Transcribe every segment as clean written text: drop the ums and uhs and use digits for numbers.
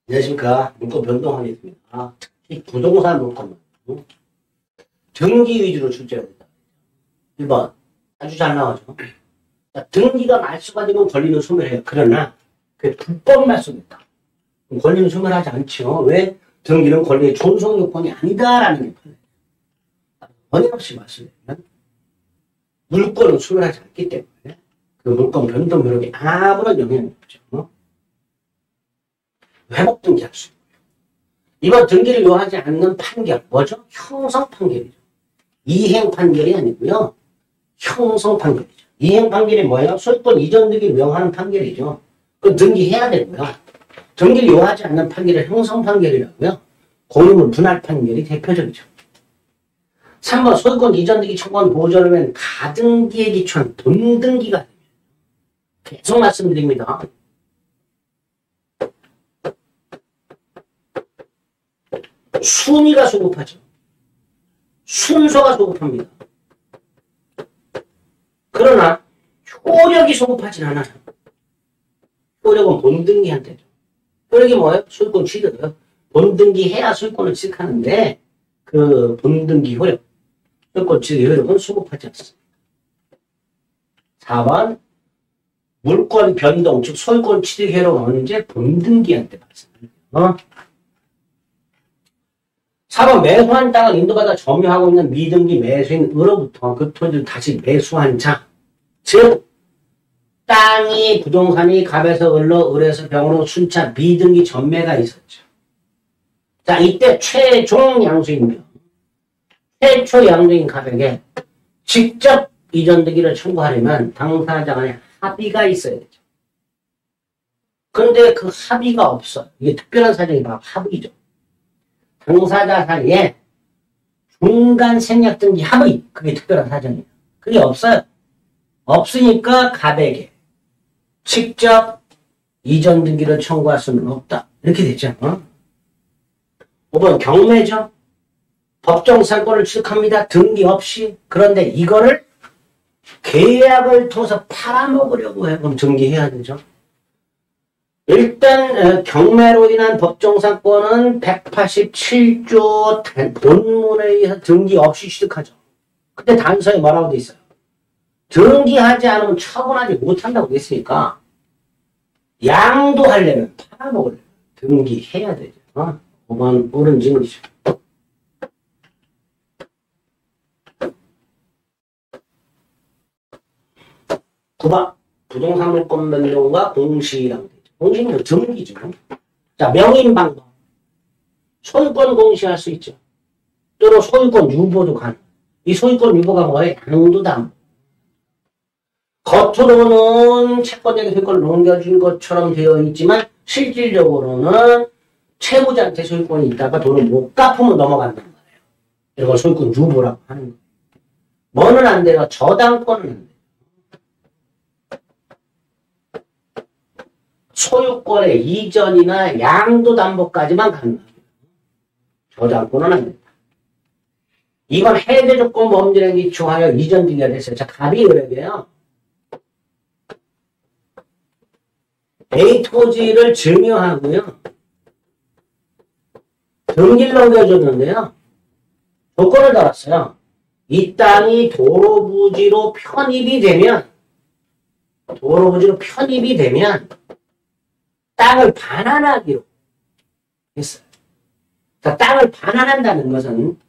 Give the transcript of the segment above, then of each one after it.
안녕하십니까. 물건 변동하겠습니다. 특히 부동산 물건만 등기 위주로 출제가 된다. 1번 아주 잘 나오죠. 자, 등기가 말소가 되면 권리는 소멸해요. 그러나 그게 불법 말소겠다. 권리는 소멸하지 않죠. 왜? 등기는 권리의 존속 요건이 아니다라는 게 판례예요. 어김없이 말소되면 물권은 소멸하지 않기 때문에 그 물권 변동 효력에 아무런 영향이 없죠. 회복 등기할 수 있고요. 이번 등기를 요하지 않는 판결, 뭐죠? 형성 판결이죠. 이행 판결이 아니고요. 형성 판결이죠. 이행 판결이 뭐예요? 소유권 이전 등기를 명하는 판결이죠. 그럼 등기해야 되고요. 등기를 요하지 않는 판결을 형성 판결이라고요. 공유물 분할 판결이 대표적이죠. 3번 소유권 이전 등기 청구한 보존을 위한 가등기에 기초한 본등기가 됩니다. 계속 말씀드립니다. 순위가 소급하죠. 순서가 소급합니다. 그러나 효력이 소급하진 않아요. 효력은 본등기한테죠. 효력이 뭐예요? 소유권 취득이요. 본등기 해야 소유권을 취득하는데 그 본등기 효력, 소유권 취득 효력은 소급하지 않습니다. 4번 물권 변동, 즉 소유권 취득 효력은 언제? 본등기한테 발생합니다. 4번 매수한 땅을 인도받아 점유하고 있는 미등기 매수인으로부터 그 토지를 다시 매수한 자, 즉 땅이 부동산이 갑에서 을로 을에서 병으로 순차 미등기 전매가 있었죠. 자, 이때 최종 양수인명, 최초 양수인 갑에게 직접 이전 등기를 청구하려면 당사자 간에 합의가 있어야 되죠. 그런데 그 합의가 없어요. 이게 특별한 사정이 바로 합의죠. 당사자 사이에 중간 생략 등기 합의, 그게 특별한 사정이에요. 그게 없어요. 없으니까 갑에게 직접 이전 등기를 청구할 수는 없다. 이렇게 됐죠. 5번 경매죠. 법정상권을 취득합니다. 등기 없이. 그런데 이거를 계약을 통해서 팔아먹으려고 해. 그럼 등기해야 되죠. 일단 경매로 인한 법정상권은 187조 본문에 의해서 등기 없이 취득하죠. 근데 단서에 뭐라고 돼 있어요? 등기하지 않으면 처분하지 못한다고 돼 있으니까 양도하려면 팔아먹으려면 등기해야 되죠. 5번 옳은 질문이죠. 9번 부동산 물권 변동과 공시랑 공시는 등기죠. 자, 명인 방법. 소유권 공시할 수 있죠. 또는 소유권 유보도 가능. 이 소유권 유보가 뭐예요? 양도담보. 겉으로는 채권자에게 소유권을 넘겨준 것처럼 되어 있지만 실질적으로는 채무자한테 소유권이 있다가 돈을 못 갚으면 넘어간단 말이에요. 이걸 소유권 유보라고 하는 거예요. 뭐는 안 돼요? 저당권은 안 돼요. 소유권의 이전이나 양도담보까지만 가능합니다. 저당권은 안 됩니다. 이건 해제조건 범죄에 기초하여 이전 등기가 됐어요. 자, 갑이 을에게요. A 토지를 증여하고요. 등기를 넘겨줬는데요. 조건을 달았어요. 이 땅이 도로부지로 편입이 되면 땅을 반환하기로 했어요. 자, 땅을 반환한다는 것은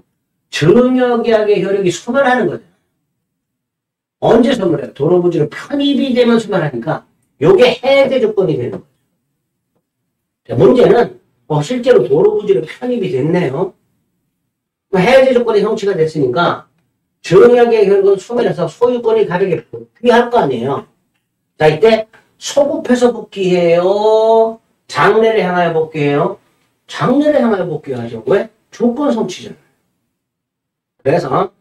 증여계약의 효력이 소멸하는 거죠. 언제 소멸해요? 도로부지로 편입이 되면 소멸하니까 이게 해제 조건이 되는 거죠. 자, 문제는 실제로 도로부지로 편입이 됐네요. 해제 조건이 성취가 됐으니까 증여계약 효력은 소멸해서 소유권이 갑에게 복귀할 거 아니에요. 자, 이때 소급해서 복귀해요? 장래를 향하여 복귀해요? 장래를 향하여 복귀하죠. 왜? 조건 성취잖아요. 그래서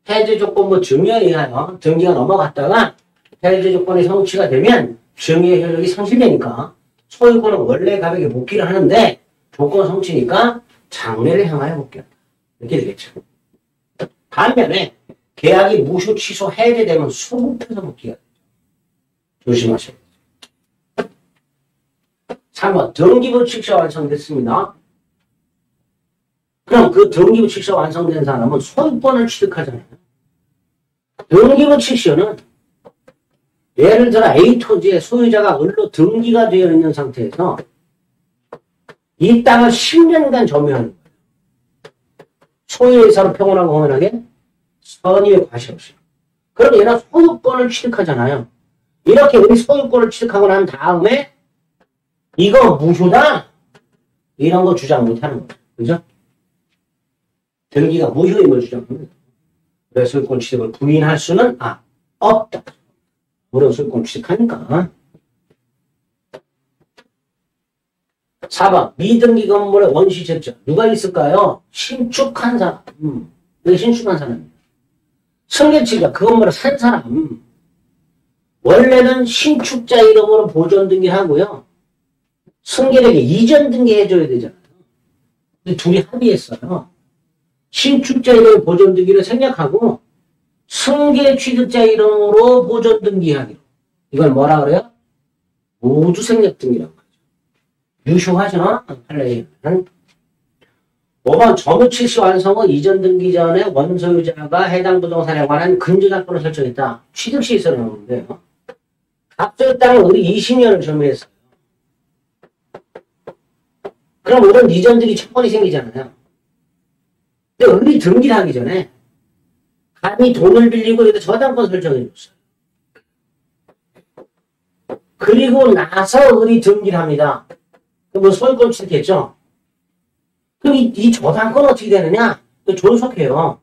해제 조건부 증여에 의하여 등기가 넘어갔다가 해제 조건이 성취가 되면 증여의 효력이 상실되니까 소유권은 원래 갑에게 복귀를 하는데 조건 성취니까 장래를 향하여 복귀한다. 이렇게 되겠죠. 반면에 계약이 무효 취소 해제되면 소급해서 복귀가 되죠. 조심하셔야 돼요. 3번 등기부 취소 완성됐습니다. 그럼 그 등기부 취소 완성된 사람은 소유권을 취득하잖아요. 등기부 취소는 예를 들어 A 토지의 소유자가 을로 등기가 되어 있는 상태에서 이 땅을 10년간 점유하는 거예요. 소유의사로 평온하고 공연하게 선의의 과시 없이. 그럼 얘는 소유권을 취득하잖아요. 이렇게 우리 소유권을 취득하고 난 다음에 이거 무효다? 이런 거 주장 못하는 거죠. 그죠? 등기가 무효임을 주장합니다. 왜 소유권 취득을 부인할 수는 없다. 우리가 소유권 취득하니까. 4번 미등기 건물의 원시 책자 누가 있을까요? 신축한 사람. 왜 신축한 사람입니다. 승계치가 그 건물을 산 사람. 원래는 신축자 이름으로 보존 등기하고요. 승계에게 이전 등기해줘야 되잖아요. 근데 둘이 합의했어요. 신축자 이름 보존 등기를 생략하고 승계 취득자 이름으로 보존 등기하기로. 이걸 뭐라 그래요? 모두 생략 등기라고 하죠. 유효하죠? 판례는. 5번 점유칠시 완성은 이전 등기 전에 원소유자가 해당 부동산에 관한 근저작권을 설정했다. 취득시 있어 나오는데요. 앞서 땅은 우리 20년을 점유했어요. 그럼 우리는 이전 등기 채권이 생기잖아요. 근데 우리 등기를 하기 전에 감히 돈을 빌리고 여기다 저당권 설정해줬어요. 그리고 나서 우리 등기를 합니다. 그럼 소유권 취득했죠? 그럼 이 저당권 어떻게 되느냐? 존속해요.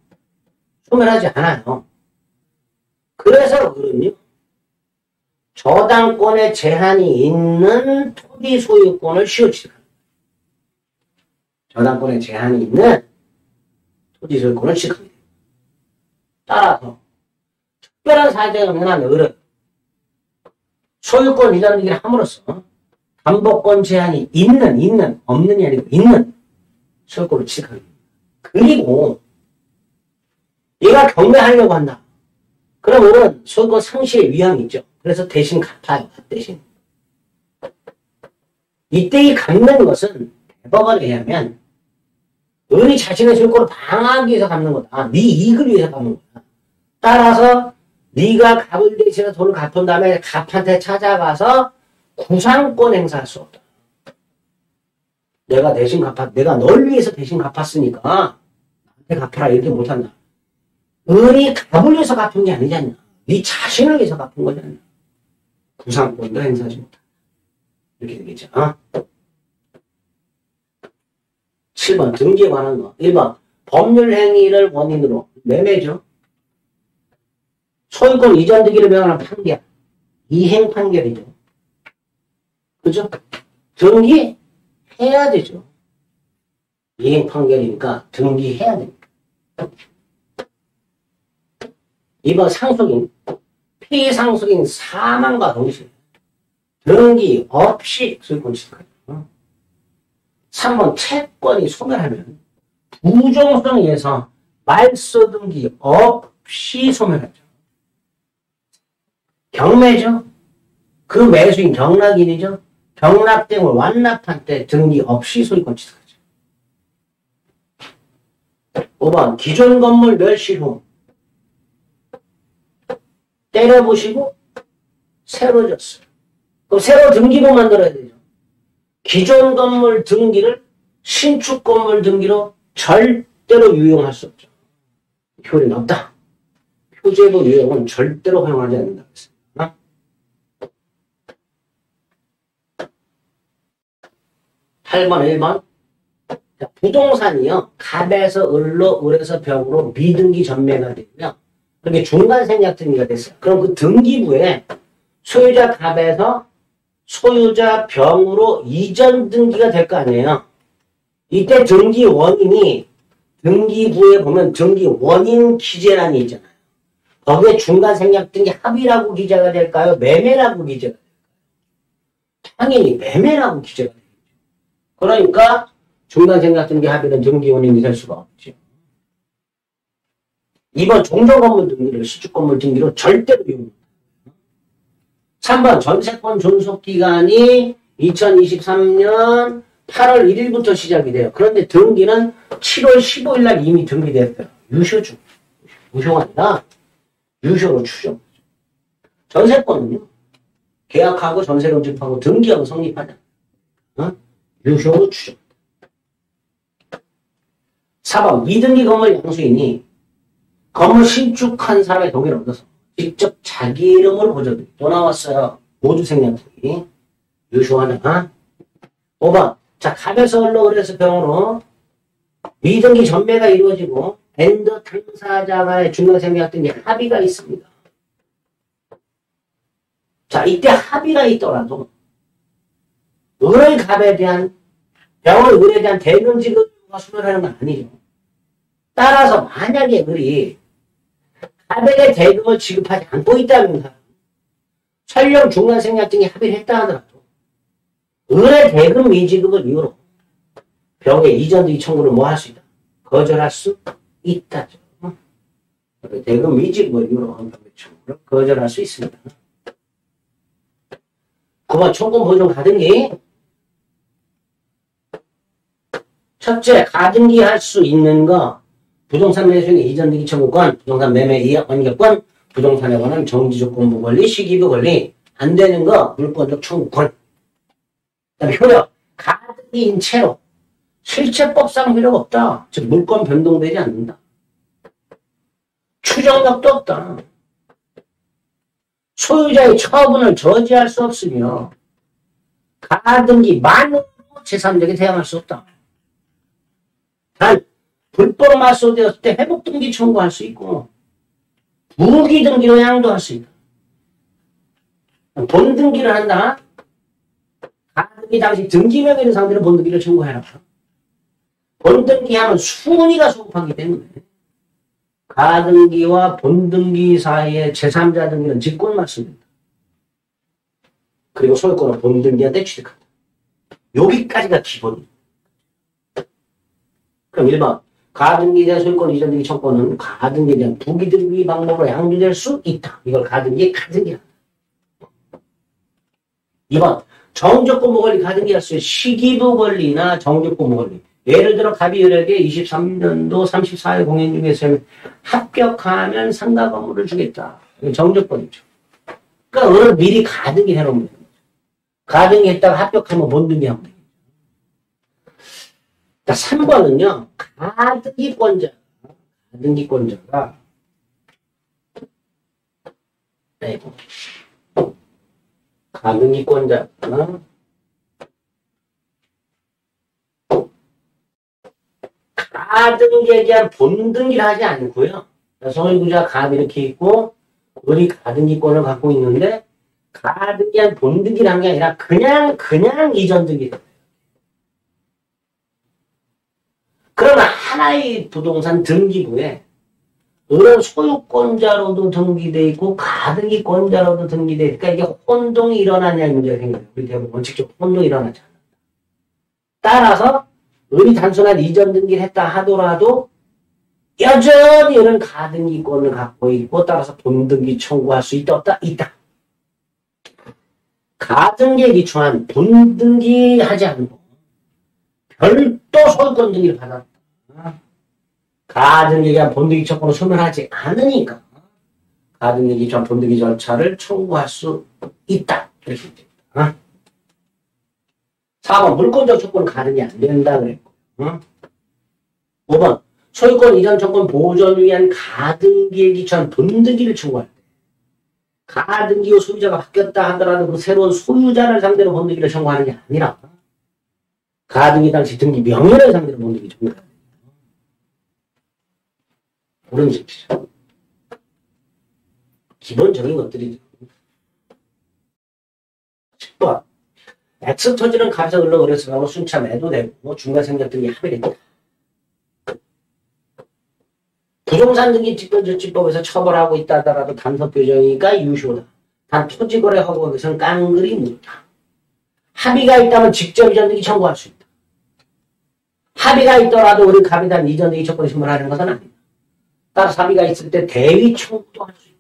소멸하지 않아요. 그래서 그럼요. 저당권에 제한이 있는 토지 소유권을 시효 취득합니다. 저당권에 제한이 있는 토지 소유권을 취득합니다. 따라서 특별한 사정이 없는 한 을은 소유권 이전 등기를 함으로써 담보권 제한이 있는 없는이 아니고 있는 소유권을 취득합니다. 그리고 얘가 경매하려고 한다. 그럼 우리는 소유권 상실의 위험이 있죠. 그래서 대신 갚아요. 대신. 이때 이 갚는 것은 대법원에 의하면 은이 자신의 소유권을 방어하기 위해서 갚는 거다. 네 이익을 위해서 갚는 거다. 따라서 네가 갚을 대신에 돈을 갚은 다음에 갑한테 찾아가서 구상권 행사할 수 없다. 내가 대신 내가 널 위해서 대신 갚았으니까 나한테 갚아라 이렇게 못한다. 은이 갚을 위해서 갚은 게 아니지 않냐. 네 자신을 위해서 갚은 거지 않냐. 구상권도 행사하지 못한다. 이렇게 되겠죠. 7번 등기에 관한 거. 1번 법률 행위를 원인으로 매매죠. 소유권 이전 등기를 명하는 판결. 이행 판결이죠. 그죠? 등기 해야 되죠. 이행 판결이니까 등기해야 됩니다. 2번 상속인. 피상속인 사망과 동시에 등기 없이 소유권 취득하죠. 3번 채권이 소멸하면 부정성에 의해서 말소 등기 없이 소멸하죠. 경매죠. 그 매수인 경락인이죠. 경락대물 완납한 때 등기 없이 소유권 취득하죠. 5번 기존 건물 멸실 후 때려부시고 새로 졌어요. 그럼 새로 등기부 만들어야 되죠. 기존 건물 등기를 신축 건물 등기로 절대로 유용할 수 없죠. 효력이 없다. 표제부 유용은 절대로 허용하지 않는다고 했습니다. 8번, 1번. 부동산이요. 갑에서 을로, 을에서 병으로 미등기 전매가 되고요. 그렇게 중간 생략 등기가 됐어요. 그럼 그 등기부에 소유자 갑에서 소유자 병으로 이전 등기가 될 거 아니에요. 이때 등기 원인이 등기부에 보면 등기 원인 기재란이 있잖아요. 거기에 중간 생략 등기 합의라고 기재가 될까요? 매매라고 기재가 될까요? 당연히 매매라고 기재가 되겠죠. 그러니까 중간 생략 등기 합의는 등기 원인이 될 수가 없죠. 2번 종전건물 등기를 시축건물 등기로 절대로 이용합니다. 3번 전세권 존속기간이 2023년 8월 1일부터 시작이 돼요. 그런데 등기는 7월 15일 날 이미 등기됐어요. 유효죠. 무효가 아니라 유효로 추정. 전세권은요. 계약하고 전세를 집하고 등기하고 성립하자. 유효로 추정. 4번 미등기 건물 양수인이 건물 신축한 사람의 동의를 얻어서 직접 자기 이름으로 보존. 또 나왔어요. 모두 생략하기. 유효하나? 5번. 자, 갑에서 흘러 그래서 병으로 미등기 전매가 이루어지고 엔더 당사자간의 중간생략 등의 합의가 있습니다. 자, 이때 합의가 있더라도 을의 갑에 대한 병의 을에 대한 대금 지급과 수멸하는 건 아니죠. 따라서 만약에 을이 갑에게 대금을 지급하지 않고 있다면 설령 중간생략 등의 합의를 했다 하더라도 을의 대금 미지급을 이유로 병의 이전 등기 청구를 뭐 할 수 있다? 거절할 수 있다죠. 대금 미지급을 이유로 병의 청구를 거절할 수 있습니다. 9번 총권 보존 가등기. 첫째, 가등기 할 수 있는 거 부동산 매수인의 이전 등기 청구권, 부동산 매매 이익 완결권, 부동산에 관한 정지조건부 권리, 시기부 권리, 안 되는 거 물권적 청구권. 그다음에 효력, 가등기인 채로 실체법상 효력 없다. 즉 물권 변동되지 않는다. 추정력도 없다. 소유자의 처분을 저지할 수 없으며 가등기만으로 제3자에게 대항할 수 없다. 단 불법 말소되었을 때 회복등기 청구할 수 있고 무기등기로 양도할 수 있다. 본등기를 한다. 가등기 당시 등기명의를 상대로 본등기를 청구해라. 본등기하면 순위가 소급하기 때문에 가등기와 본등기 사이의 제3자 등기는 직권 맞습니다. 그리고 소유권은 본등기한테 취득한다. 여기까지가 기본입니다. 그럼 1번 가등기에 대한 소유권 이전 등기 청구는 가등기에 대한 부기등기 방법으로 양도될 수 있다. 이걸 가등기의 가등기한다. 2번 정적권부 권리 가등기할 수 있는 시기부 권리나 정적권부 권리. 예를 들어 갑이 을에게 23년도 34일 공연 중에서 합격하면 상가 건물을 주겠다. 정적권이죠. 그러니까 을을 미리 가등기 해놓으면 됩니다. 가등기 했다가 합격하면 본등기 하면 됩니다. 자, 3번은요. 가등기권자가 가등기권자가 가등기에 대한 본등기를 하지 않고요. 소유자 갑 이렇게 있고 을이 가등기권을 갖고 있는데 가등기한 본등기를 한 게 아니라 그냥 이전 등기. 그러면 하나의 부동산 등기부에 을은 소유권자로도 등기돼 있고 가등기권자로도 등기돼 있으니까 이게 혼동이 일어나냐 이 문제가 생겨요. 우리 대부분 원칙적으로 혼동이 일어나지 않는다. 따라서 을이 단순한 이전 등기를 했다 하더라도 여전히 을은 가등기권을 갖고 있고 따라서 본등기 청구할 수 있다 없다? 있다. 가등기에 기초한 본등기 하지 않고 별도 소유권 등기를 받았다. 가등기에 대한 본등기 청구를 소멸하지 않으니까 가등기에 기초한 본등기 절차를 청구할 수 있다. 이렇게 됩니다. 4번 물권적 조건은 가등기 안 된다 그랬고 5번 소유권 이전 조건 보존을 위한 가등기에 기초한 본등기를 청구할 때 가등기 후 소유자가 바뀌었다 하더라도 그 새로운 소유자를 상대로 본등기를 청구하는 게 아니라 가등기 당시 등기 명의를 상대로 본등기 청구해야 돼요. 그런 식이죠. 기본적인 것들이죠. 10번 X 토지는 갑에서 흘러 그래서 순차 매도되고 중간생략 등기 합의됩니다. 부동산 등기 직권조치법에서 처벌하고 있다 하더라도 단서 규정이니까 유효다. 단 토지거래 허가에서는 깡그리 묻다. 합의가 있다면 직접 이전 등기 청구할 수 있다. 합의가 있더라도 우리 갑에 대한 이전 등기 조건을 신문하는 것은 아니다. 따라서 합의가 있을 때 대위 청구도 할 수 있다.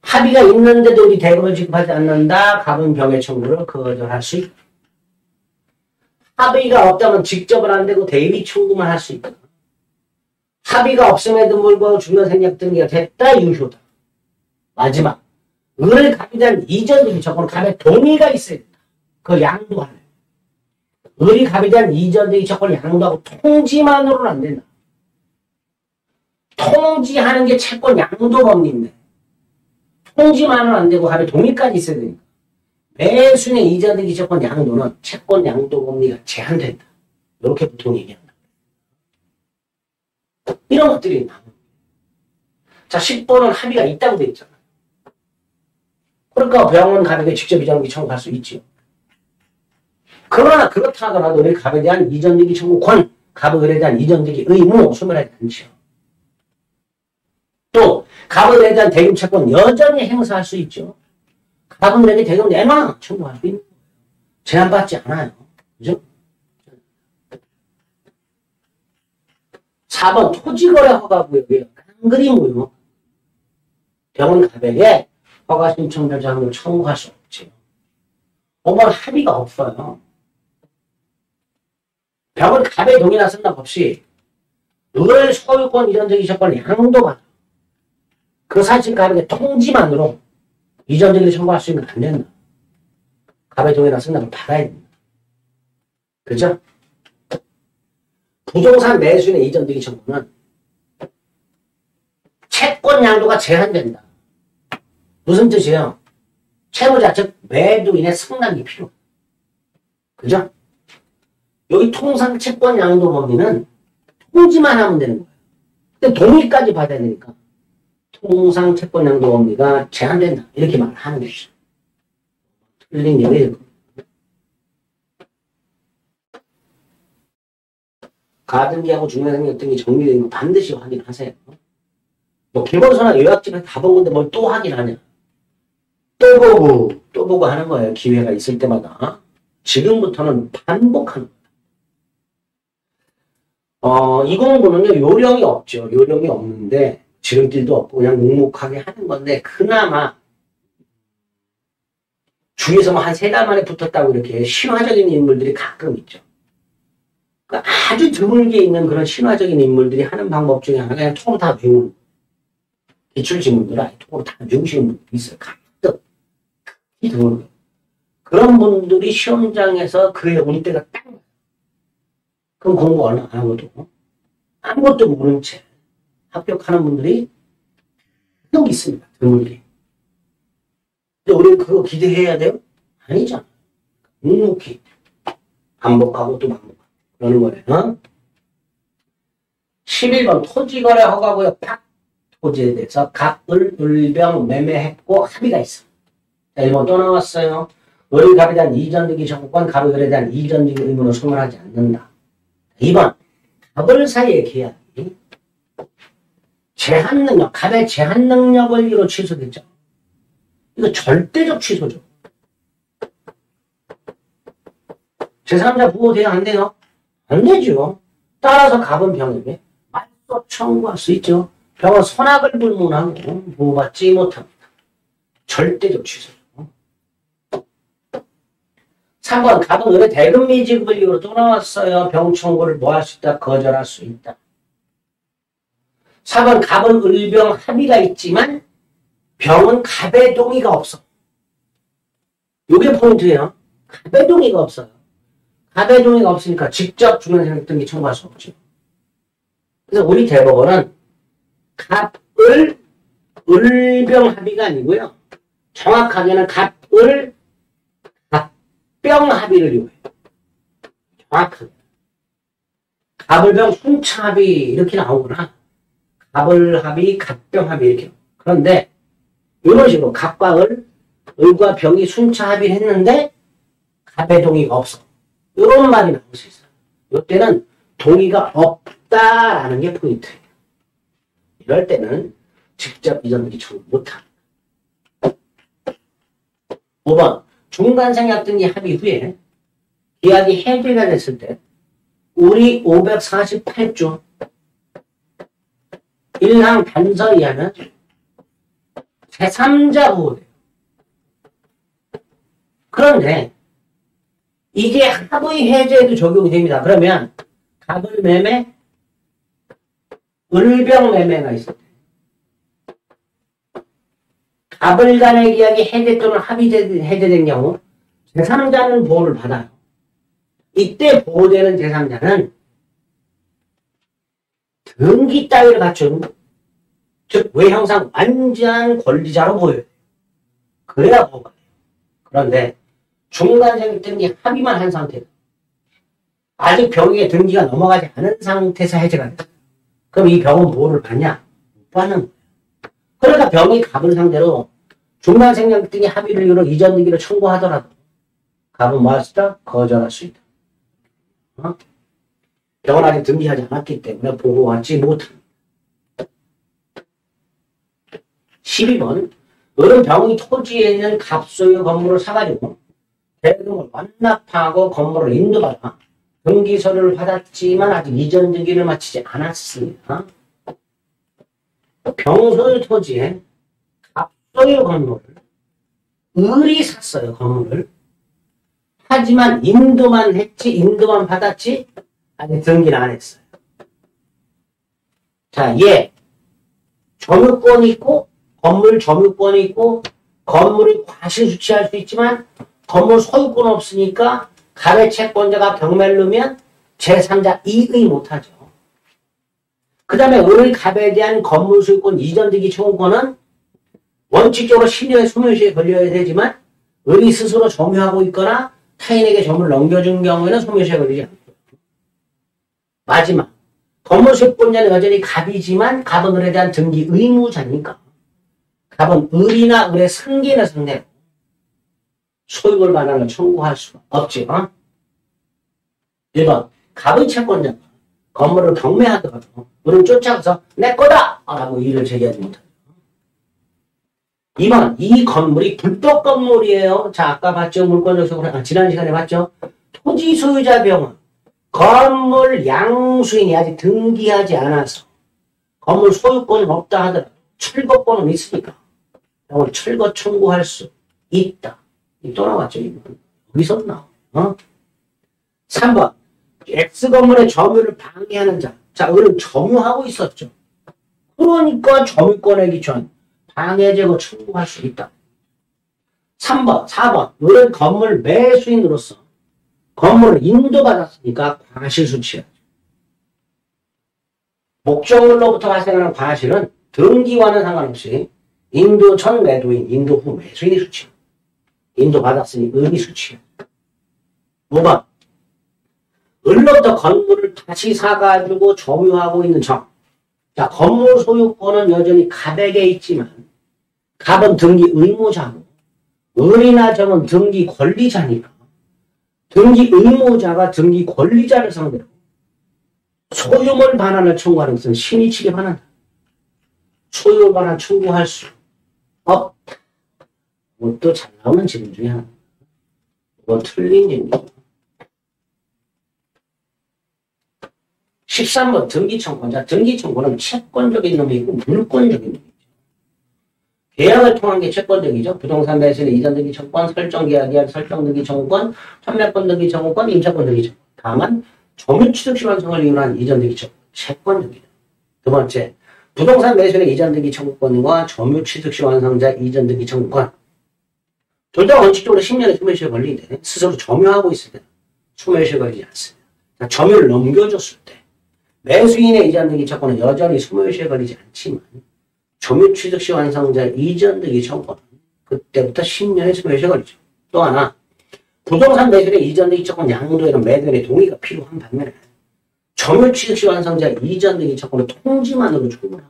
합의가 있는데도 우리 대금을 지급하지 않는다. 갑은 병의 청구를 거절할 수 있다. 합의가 없다면 직접은 안 되고 대위 청구만 할 수 있다. 합의가 없음에도 불구하고 중간 생략 등기가 됐다. 유효다. 마지막. 을을 갑에 대한 이전 등기 조건 갑의 동의가 있어야 된다. 그걸 양도하래. 을이 갑에 대한 이전 등기 조건을 양도하고 통지만으로는 안 된다. 통지하는 게 채권 양도 법리인데 통지만은 안 되고 갑의 동의까지 있어야 되니까 매수인의 이전 등기 조건 양도는 채권 양도 법리가 제한된다. 이렇게 보통 얘기한다. 이런 것들이 나옵니다. 자, 10번은 합의가 있다고 돼 있잖아요. 그러니까 병원 갑에게 직접 이전 등기 청구할 수 있지요. 그러나 그렇다 하더라도 우리 갑에 대한 이전 등기 청구권, 갑의 을에 대한 이전 등기 의무 소멸하지 않지요. 또 갑의 을에 대한 대금 채권 여전히 행사할 수 있죠. 갑은 을에게 대금 내놔 청구할 수 있는 거예요. 제한받지 않아요. 그죠? 4번 토지거래 허가구역이에요. 깡그리무요. 병원 갑에게 허가 신청 결정을 청구할 수 없지. 5번 합의가 없어요. 병원 갑의 동의나 승낙 없이 을 소유권 이전 등기 조건을 양도받아. 그 사실 갑에게 통지만으로 이전 등기를 청구할 수 있는 건 안 된다. 갑의 동의나 승낙을 받아야 된다. 그죠? 부동산 매수인의 이전 등기 청구는 채권 양도가 제한된다. 무슨 뜻이에요? 채무자 즉 매도인의 승낙이 필요해. 그죠? 여기 통상 채권 양도 법리는 통지만 하면 되는 거예요. 근데 동의까지 받아야 되니까 통상 채권 양도 법리가 제한된다. 이렇게 말하는 것이죠. 틀린 얘기예요. 가등기하고 중간생략 등기 정리되는 거 반드시 확인하세요. 뭐 기본서나 요약집에 다 본 건데 뭘 또 확인하냐. 또 보고 하는 거예요. 기회가 있을 때마다. 지금부터는 반복하는 거예요. 이 공부는요, 요령이 없죠. 요령이 없는데, 지름길도 없고, 그냥 묵묵하게 하는 건데, 그나마, 주위에서 뭐 한 3달 만에 붙었다고 이렇게 신화적인 인물들이 가끔 있죠. 그러니까 아주 드물게 있는 그런 신화적인 인물들이 하는 방법 중에 하나가 그냥 통으로 다 외우는 기출지문들 아니 통으로 다 외우시는 분들이 있어요. 가끔. 드물게. 그런 분들이 시험장에서 그래 올 때가 딱 그럼 공부 안 하고도 아무것도 모르는 채 합격하는 분들이 또 있습니다. 드물게. 근데 우리는 그거 기대해야 돼요? 아니잖아. 묵묵히 반복하고 또 반복하고 그러는 거예요. 11번 토지거래 허가구역 팍 토지에 대해서 갑, 을, 을병 매매했고 합의가 있어. 자, 1번 또 나왔어요. 을의 갑에 대한 이전등기 청구권, 갑의 을에 대한 이전등기 의무는 소멸하지 않는다. 2번 갑을 사이의 계약이 제한능력, 갑의 제한능력을 이유로 취소됐죠. 이거 절대적 취소죠. 제3자 부호 돼야 안 돼요? 안 되죠. 따라서 갑은 병에게 말소 청구할 수 있죠. 병은 선악을 불문하고 보호받지 못합니다. 절대적 취소죠. 3번 갑은 을의 대금 미지급을 이유로 또 나왔어요. 병 청구를 뭐 할 수 있다? 거절할 수 있다. 4번 갑은 을병 합의가 있지만 병은 갑의 동의가 없어. 이게 포인트예요. 갑의 동의가 없어요. 갑의 동의가 없으니까 직접 중간생략 등기 청구할 수 없죠. 그래서 우리 대법원은 갑, 을, 을병 합의가 아니고요. 정확하게는 갑, 을, 갑병 합의를 이용해요. 정확하게. 갑을병 순차 합의 이렇게 나오거나 갑을 합의, 갑병 합의 이렇게. 그런데 이런 식으로 갑과 을, 을과 병이 순차 합의를 했는데 갑의 동의가 없어. 이런 말이 나올 수 있어요. 이때는 동의가 없다라는 게 포인트예요. 이럴 때는 직접 이전등기 청구 못합니다. 5번 중간생략 등기 합의 후에 계약이 해지가 됐을 때 우리 548조 1항 단서에 의하면 제3자 보호돼요. 그런데 이게 합의 해제에도 적용이 됩니다. 그러면 갑을 매매, 을병 매매가 있을 때 갑을 간의 계약이 해제 또는 합의 해제된 경우 제3자는 보호를 받아요. 이때 보호되는 제3자는 등기 따위를 갖춘 즉 외형상 완전한 권리자로 보여요. 그래야 보호가 돼요. 그런데 중간생 등기 합의만 한 상태다. 아직 병의 등기가 넘어가지 않은 상태에서 해제가 돼요. 그럼 이 병은 보호를 받냐? 못 받는 거예요. 그러니까 병이 갑을 상대로 중간생명 등기 합의를 이유로 이전 등기를 청구하더라도 갑은 뭐 할 수 있다? 거절할 수 있다. 병은 아직 등기하지 않았기 때문에 보호하지 못합니다. 12번 을은 병이 토지에 있는 갑소유 건물을 사가지고 대금을 완납하고 건물을 인도받아 등기서류를 받았지만 아직 이전 등기를 마치지 않았습니다. 병소유 토지에 갑소유 건물을 을이 샀어요. 건물을. 하지만 인도만 했지, 인도만 받았지 아직 등기는 안 했어요. 자, 얘 점유권이 있고 건물 점유권이 있고 건물을 과실수취할 수 있지만 건물 소유권 없으니까 갑의 채권자가 병매를 넣으면 제3자 이의 못하죠. 그 다음에 을의 갑에 대한 건물 소유권 이전등기 청구권은 원칙적으로 신여의 소멸시에 걸려야 되지만 을이 스스로 점유하고 있거나 타인에게 점유를 넘겨준 경우에는 소멸시에 걸리지 않고요. 마지막 건물 소유권자는 여전히 갑이지만 갑은 을에 대한 등기 의무자니까 갑은 을이나 을의 승계나 상대로 소유물 반환을 청구할 수가 없지. 1번 갑의 채권자가 건물을 경매하더라도 을은 쫓아가서 내 거다! 라고 이의를 제기하지 못하죠. 2번 이 건물이 불법 건물이에요. 자, 아까 봤죠? 물권적 소유권 지난 시간에 봤죠? 토지 소유자 병은 건물 양수인이 아직 등기하지 않아서 건물 소유권은 없다 하더라도 철거권은 있으니까 병을 철거 청구할 수 있다. 또 나왔죠? 여기서 나와요. 3번 X건물의 점유를 방해하는 자. 자, 을은 점유하고 있었죠. 그러니까 점유권에 기초한 방해제거 청구할 수 있다. 3번, 4번 을은 건물 매수인으로서 건물을 인도받았으니까 과실수취야. 목적물로부터 발생하는 과실은 등기와는 상관없이 인도 전 매도인, 인도 후 매수인이 수취. 인도받았으니 을이 수취야. 5번 을로부터 건물을 다시 사가지고 점유하고 있는 점. 자, 건물 소유권은 여전히 갑에게 있지만 갑은 등기 의무자고 을이나 점은 등기 권리자니까 등기 의무자가 등기 권리자를 상대로 소유물 반환을 청구하는 것은 신의 측에 반한다. 소유물 반환 청구할 수 없다. 이것도 잘 나오는 질문 중에 하나. 이거 틀린 질문이죠. 13번 등기청구자. 등기청구는 채권적인 놈이고 물권적인 놈이죠. 계약을 통한 게 채권적이죠. 부동산 매수인의 이전 등기 청구권, 설정 계약이한 설정 등기 청구권, 판매권 등기 청구권, 임차권 등기 청구권. 다만 점유 취득 시 완성을 이유로 한 이전 등기 청구권, 채권적이죠. 두 번째, 부동산 매수인의 이전 등기 청구권과 점유 취득 시 완성자 이전 등기 청구권. 둘 다 원칙적으로 10년의 소멸시효 걸리는데 스스로 점유하고 있을 때 소멸시효 걸리지 않습니다. 자, 점유를 넘겨줬을 때 매수인의 이전 등기 청구는 여전히 소멸시효 걸리지 않지만 점유 취득 시 완성자 이전 등기 청구는 그때부터 10년의 소멸시효 걸리죠. 또 하나, 부동산 매수인의 이전 등기 청구는 양도에는 매도인의 동의가 필요한 반면에 점유 취득 시 완성자 이전 등기 청구는 통지만으로 충분하고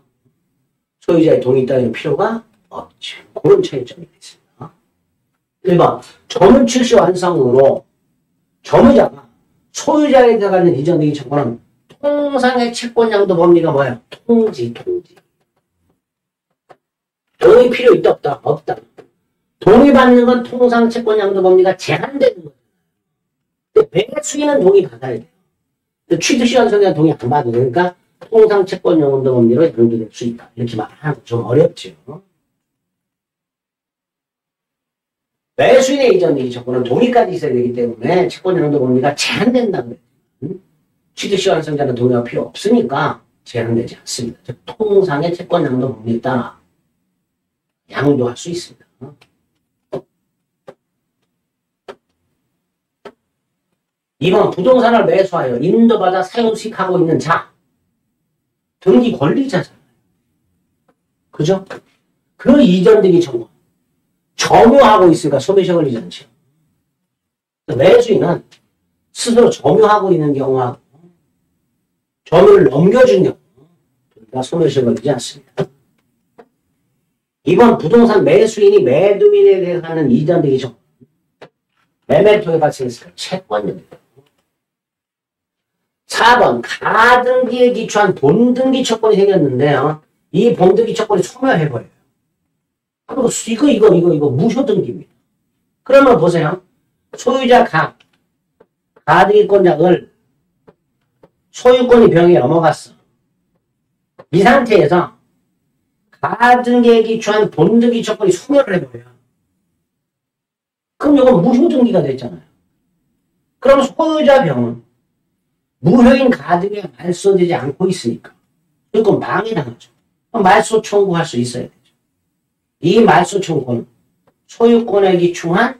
소유자의 동의 따위는 필요가 없죠. 그런 차이점이 있습니다. 1번 점유 취득 시 완성으로 점유자가 소유자에 들어가는 이전 등기 청구는 통상의 채권 양도 법리가 뭐예요? 통지. 동의 필요 있다 없다? 없다. 동의받는 건 통상 채권 양도 법리가 제한되는 거예요. 근데 매수인은 동의받아야 돼요. 취득 시 완성자는 동의 안 받아도 되니까 통상 채권 양도 법리로 연결될 수 있다. 이렇게 말하는 거 좀 어렵죠. 매수인의 이전등기 조건은 동의까지 있어야 되기 때문에 채권연도 권리가 제한된다 그래요. 취득시 완성자는 동의가 필요 없으니까 제한되지 않습니다. 즉 통상의 채권양도 법리에 따라 양도할 수 있습니다. 2번 부동산을 매수하여 인도받아 사용수익하고 있는 자. 등기 권리자잖아요. 그죠? 그 이전 등기 청구. 점유하고 있으니까 소매시 걸리지 않죠. 매수인은 스스로 점유하고 있는 경우하고 점유를 넘겨준 경우 그러니까 소매시 걸리지 않습니다. 2번 부동산 매수인이 매도인에 대해서 하는 이전 등기 청구. 매매를 통해 발생했으니까 채권입니다. 4번 가등기에 기초한 본등기 채권이 생겼는데요. 이 본등기 채권이 소멸해버려요. 그리고 이거 무효등기입니다. 그러면 보세요. 소유자 가등기권자을 소유권이 병에 넘어갔어. 이 상태에서 가등기에 기초한 본등기 채권이 소멸을 해버려요. 그럼 이건 무효등기가 됐잖아요. 그럼 소유자 병은 무효인 가등기가 말소되지 않고 있으니까 이건 망해당하죠. 말소 청구할 수 있어야 되죠. 이 말소 청구는 소유권에 기초한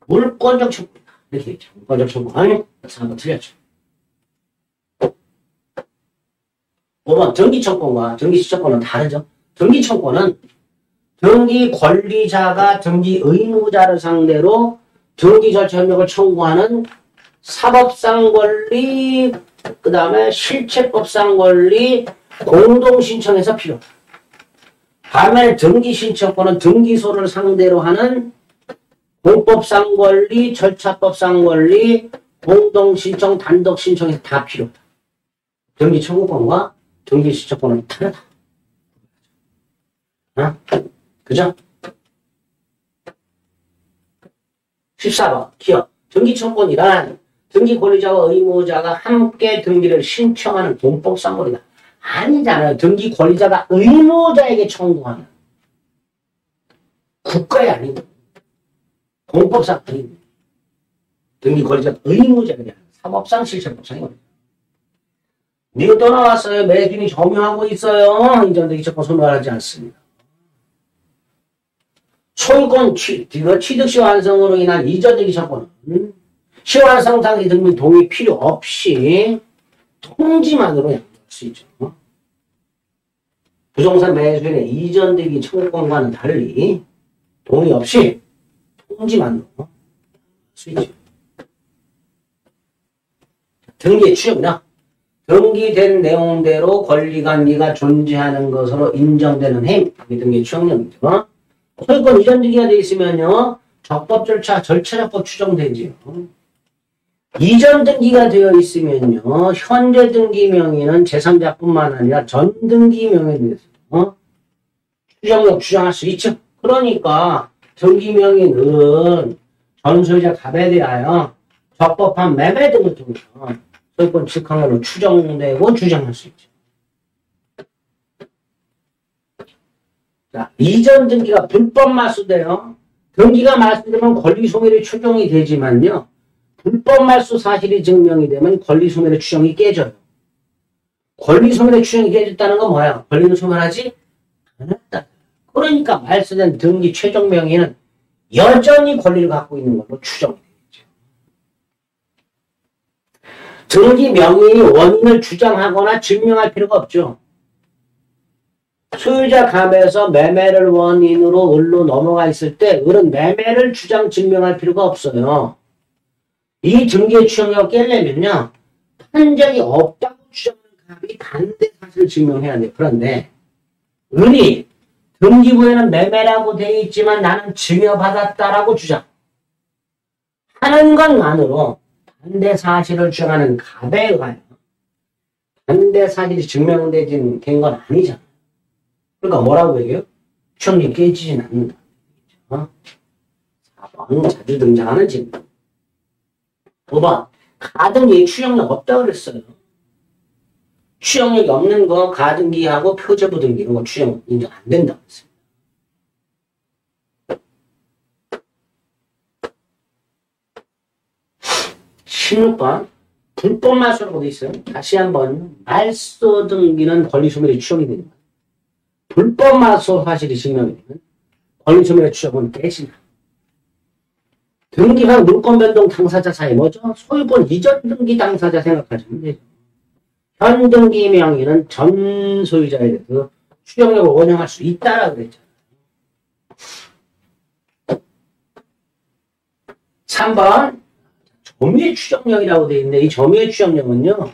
물권적 청구다. 이렇게 되죠. 물권적 청구. 아니, 4번 틀렸죠. 5번 등기청구권과 등기시청구권은 다르죠. 등기청구권은 등기 권리자가 등기 의무자를 상대로 등기 절차 협력을 청구하는 사법상 권리, 그 다음에 실체법상 권리, 공동신청에서 필요하다. 반면에 등기신청권은 등기소를 상대로 하는 공법상 권리, 절차법상 권리, 공동신청, 단독신청에서 다 필요하다. 등기청구권과 등기신청권은 다르다. 그죠? 14번 기업. 등기청구권이란 등기 권리자와 의무자가 함께 등기를 신청하는 공법상 권리다. 아니잖아요. 등기 권리자가 의무자에게 청구하는. 국가에 아니고 공법상 아니고 등기 권리자가 의무자에게 하는 사법상 실체법상이 권리다. 이거 또 나왔어요. 매수인이 점유하고 있어요. 이전등기 청구 소멸하지 않습니다. 소유권 취득시 완성으로 인한 이전등기 청구는 시완성 당시 등기 동의 필요 없이 통지만으로 양도할 수 있죠. 부동산 매수인의 이전등기 청구권과는 달리 동의 없이 통지만으로 할 수 있죠. 등기의 추정이나 등기된 내용대로 권리관계가 존재하는 것으로 인정되는 행위, 등기의 추정령이죠. 소유권 이전 등기가 되어 있으면요, 절차적법 추정되지요. 이전 등기가 되어 있으면요, 현재 등기 명의는 제3자뿐만 아니라 전 등기 명의에 대해서 추정력 주장할 수 있죠. 그러니까 등기 명의는 전 소유자 갑에 대하여 적법한 매매 등을 통해서 소유권 직항으로 추정되고 주장할 수 있죠. 자, 이전 등기가 불법 말소돼요. 등기가 말소되면 권리소멸의 추정이 되지만요. 불법 말소 사실이 증명이 되면 권리소멸의 추정이 깨져요. 권리소멸의 추정이 깨졌다는 건 뭐야? 권리는 소멸하지 않았다. 그러니까 말소된 등기 최종 명의는 여전히 권리를 갖고 있는 걸로 추정이 되겠죠. 등기 명의인이 원인을 주장하거나 증명할 필요가 없죠. 소유자 갑에서 매매를 원인으로 을로 넘어가 있을 때 을은 매매를 주장 증명할 필요가 없어요. 이 등기의 추정력을 깨려면요. 한 적이 없다고 주장하는 갑이 반대 사실을 증명해야 돼요. 그런데 을이 등기부에는 매매라고 되어 있지만 나는 증여받았다라고 주장하는 것만으로 반대 사실을 주장하는 갑에 의하여 반대 사실이 증명된 건 아니잖아. 그러니까 뭐라고 얘기해요? 추정력이 깨지진 않는다. 4번 자주 등장하는 질문. 5번 가등기에 추정력 없다고 그랬어요. 추정력이 없는 거 가등기하고 표제부 등기 이런 거 추정 인정 안 된다고 했어요. 16번. 불법 말소라고 돼 있어요. 다시 한번 말소 등기는 권리소멸이 추정이 됩니다. 불법 말소 사실이 증명이 되면 권리소멸의 추정은 깨진다. 등기상 물권 변동 당사자 사이 뭐죠? 소유권 이전 등기 당사자 생각하시면 되죠. 현 등기 명의는 전 소유자에 대해서 추정력을 원용할 수 있다라고 그랬잖아요. 3번 점유의 추정력이라고 되어 있는데 이 점유의 추정력은요.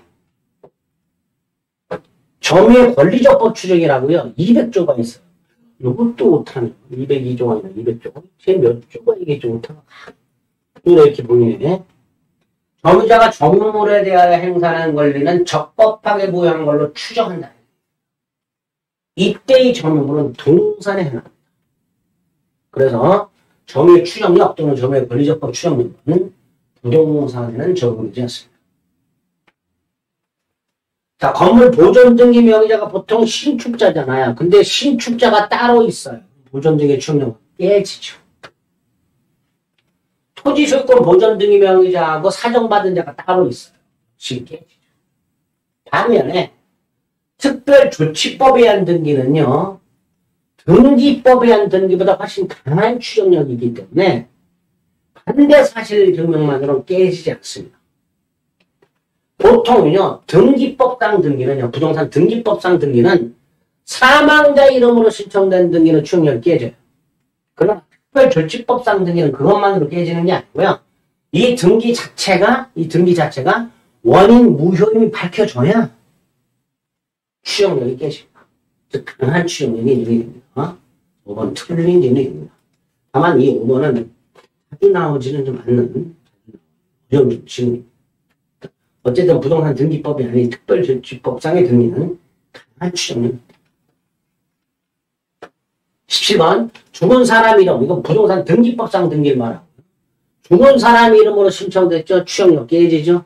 점유의 권리적법 추정이라고요. 200조가 있어요. 이것도 못하네. 202조가 아니라 200조. 쟤몇 조가 이게 좀 못하나. 이렇게 보이네. 점유자가 점유물에 대하여 행사하는 권리는 적법하게 보유한 걸로 추정한다. 이때의 점유물은 동산에 해당합니다. 그래서 점유의 추정력 또는 점유의 권리적법 추정력은 부동산에는 적용되지 않습니다. 자, 건물 보존 등기 명의자가 보통 신축자잖아요. 근데 신축자가 따로 있어요. 보존 등기 추정력은 깨지죠. 토지 소유권 보존 등기 명의자하고 사정받은 자가 따로 있어요. 쉽게 깨지죠. 반면에 특별조치법에 의한 등기는요. 등기법에 의한 등기보다 훨씬 강한 추정력이기 때문에 반대 사실 증명만으로는 깨지지 않습니다. 보통은요. 등기법상 등기는요. 부동산 등기법상 등기는 사망자 이름으로 신청된 등기는 추정력이 깨져요. 그러나 특별조치법상 등기는 그것만으로 깨지는 게 아니고요. 이 등기 자체가 원인 무효임이 밝혀져야 추정력이 깨집니다. 즉 강한 추정력이 인정이 됩니다. 5번 틀린 인정입니다. 다만 이 5번은 자주 나오지는 좀 않는 어려운 질문입니다. 어쨌든 부동산 등기법이 아닌 특별조치법상의 등기는 강한 추정력입니다. 17번 죽은 사람 이름, 이건 부동산 등기법상 등기를 말하고 죽은 사람 이름으로 신청됐죠. 추정력 깨지죠.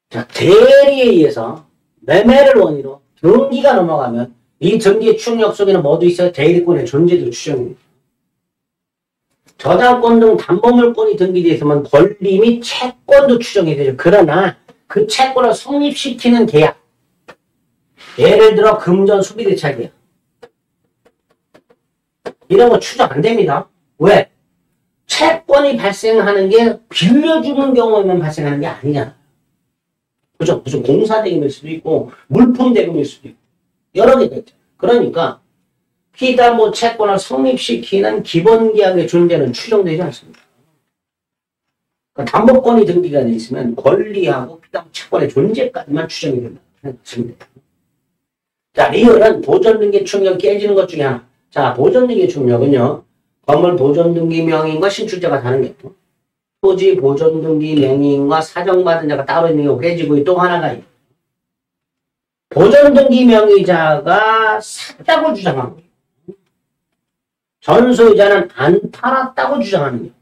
자, 대리에 의해서 매매를 원인으로 등기가 넘어가면 이 등기의 추정력 속에는 뭐도 있어요? 대리권의 존재도 추정입니다. 저당권 등 담보물권이 등기되어 있으면 권리 및 채권도 추정이 되죠. 그러나 그 채권을 성립시키는 계약, 예를 들어 금전 수비대차 계약 이런 거 추정 안 됩니다. 왜? 채권이 발생하는 게 빌려주는 경우에만 발생하는 게 아니잖아요. 그죠? 무슨 공사 대금일 수도 있고 물품 대금일 수도 있고 여러 개가 있죠. 그러니까 피담보 채권을 성립시키는 기본계약의 존재는 추정되지 않습니다. 그러니까 담보권이 등기가 되어 있으면 권리하고 피담보 채권의 존재까지만 추정이 된다. 자, 리얼은 보존등기 추정력 깨지는 것 중에 하나. 자, 보존등기 추정력은요. 건물 보존등기 명의인과 신축자가 다른 게 있고 토지 보존등기 명의인과 사정받은 자가 따로 있는 경우 깨지고 또 하나가 있고 보존등기 명의자가 샀다고 주장한 거예요. 전 소유자는 안 팔았다고 주장하는 거예요.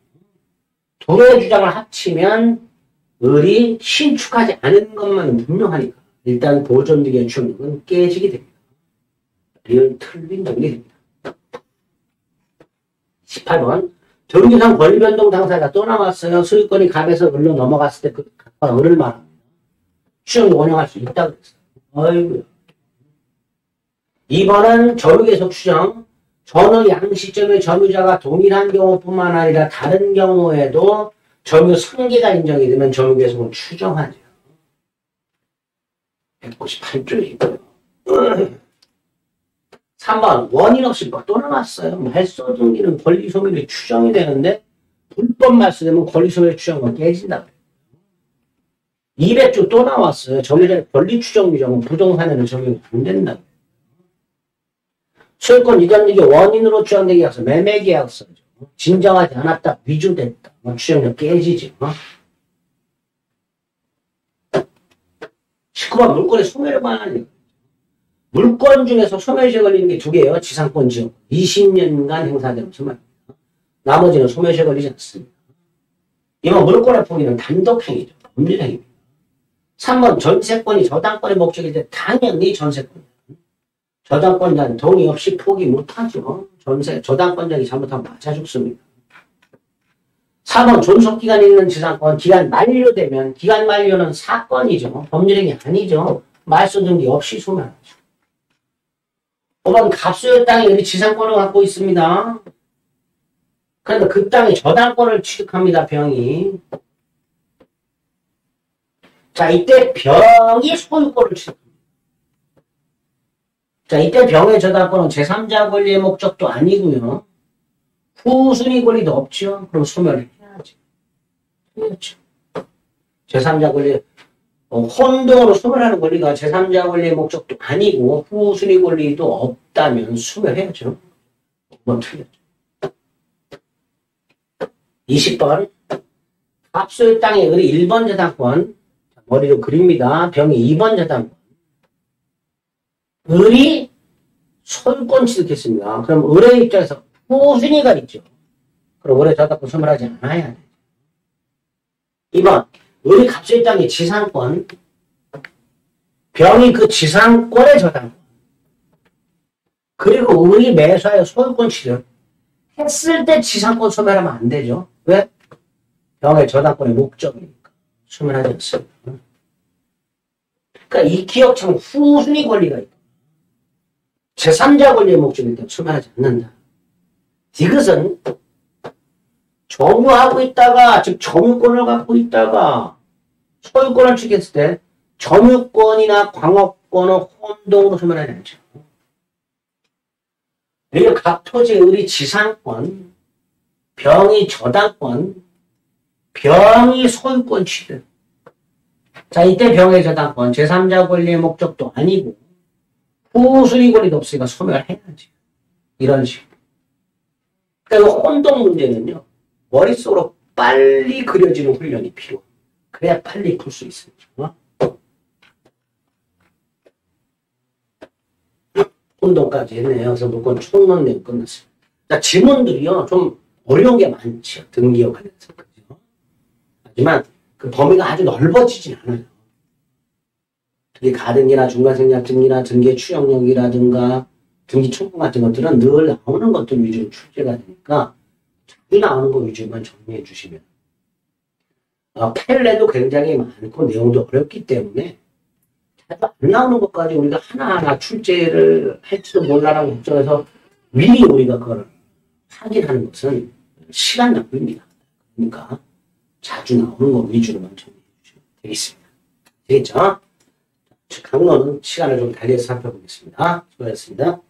두 개의 주장을 합치면 을이 신축하지 않은 것만 분명하니까 일단 보존등기의 추정력은 깨지게 됩니다. 리얼 틀린 정리 됩니다. 18번 등기상 권리변동 당사자가 또 나왔어요. 소유권이 갑에서 을로 넘어갔을 때 그 갑과 을을 말합니다. 추정을 원용할 수 있다고 그랬어요. 어이구야. 2번은 점유계속 추정. 전후 양시점의 점유자가 동일한 경우뿐만 아니라 다른 경우에도 점유 승계가 인정이 되면 점유계속은 추정하죠. 198조이고요. 3번 원인 없이 또 나왔어요. 말소 등기는 권리소멸이 추정이 되는데 불법 말소되면 권리소멸 추정은 깨진다. 200조 또 나왔어요. 점유자의 권리 추정 규정은 부동산에는 적용이 안 된다. 소유권 이전 등기 원인으로 추정되기 위해서 매매 계약서죠. 진정하지 않았다, 위조됐다. 추정력 깨지지. 19번 물권의 소멸을 말하는 물권 중에서 소멸시에 걸리는 게 두 개예요. 지상권 지역. 20년간 행사되는 소멸입니다. 나머지는 소멸시에 걸리지 않습니다. 이번 물권의 포기는 단독행위죠. 법률행위입니다. 3번 전세권이 저당권의 목적일 때 당연히 전세권입니다. 저당권자는 동의 없이 포기 못하죠. 저당권자이 잘못하면 맞아 죽습니다. 4번 존속기간이 있는 지상권 기간 만료되면 기간 만료는 사건이죠. 법률행위 아니죠. 말소 등기 없이 소멸하죠. 5번 갑소유 땅이 우리 지상권을 갖고 있습니다. 그런데 그 땅에 저당권을 취득합니다. 병이. 자, 이때 병이 소유권을 취득합니다. 자, 이때 병의 저당권은 제3자 권리의 목적도 아니고요. 후순위 권리도 없죠. 그럼 소멸을 해야지. 그렇죠. 제3자 권리, 혼동으로 소멸하는 권리가 제3자 권리의 목적도 아니고 후순위 권리도 없다면 소멸해야죠. 5번 틀렸죠. 20번 갑소유 땅의 을이 1번 저당권 머리로 그립니다. 병이 2번 저당권 을이 소유권 취득했습니다. 그럼 을의 입장에서 후순위가 있죠. 그럼 을의 저당권 소멸하지 않아야 돼. 2번 을이 갑소유 땅의 지상권 병이 그 지상권의 저당권 그리고 을이 매수하여 소유권 취득 했을 때 지상권 소멸하면 안 되죠. 왜? 병의 저당권의 목적이니까 소멸하지 않습니다. 그러니까 이 기업처럼 후순위 권리가 있고 제3자 권리의 목적일 때 소멸하지 않는다. 이것은 점유하고 있다가 즉 점유권을 갖고 있다가 소유권을 취득했을 때 점유권이나 광업권을 혼동으로 소멸하지 않죠. 그리고 각 토지의 을이 지상권, 병이 저당권, 병이 소유권 취득. 자, 이때 병의 저당권, 제3자 권리의 목적도 아니고 후순위 권리도 없으니까 소멸해야지. 이런 식으로. 그러니까 이 혼동 문제는요. 머릿속으로 빨리 그려지는 훈련이 필요해. 그래야 빨리 풀 수 있습니다. 혼동까지 했네요. 그래서 물건 총론 내용 끝났어요. 자, 지문들이요. 좀 어려운 게 많죠. 등기와 관련해서. 그죠? 하지만 그 범위가 아주 넓어지진 않아요. 특히 가등기나 중간생략 등기의 추정력이라든가 등기 총론 같은 것들은 늘 나오는 것들 위주로 출제가 되니까 자주 나오는 거 위주만 정리해 주시면 판례도 굉장히 많고 내용도 어렵기 때문에 자주 안 나오는 것까지 우리가 하나하나 출제를 할지도 몰라라고 걱정해서 미리 우리가 그걸 확인하는 것은 시간 낭비입니다. 그러니까 자주 나오는 것 위주로만 정리해 주시면 되겠습니다. 되겠죠? 강론은 시간을 좀 달리해서 살펴보겠습니다. 수고하셨습니다.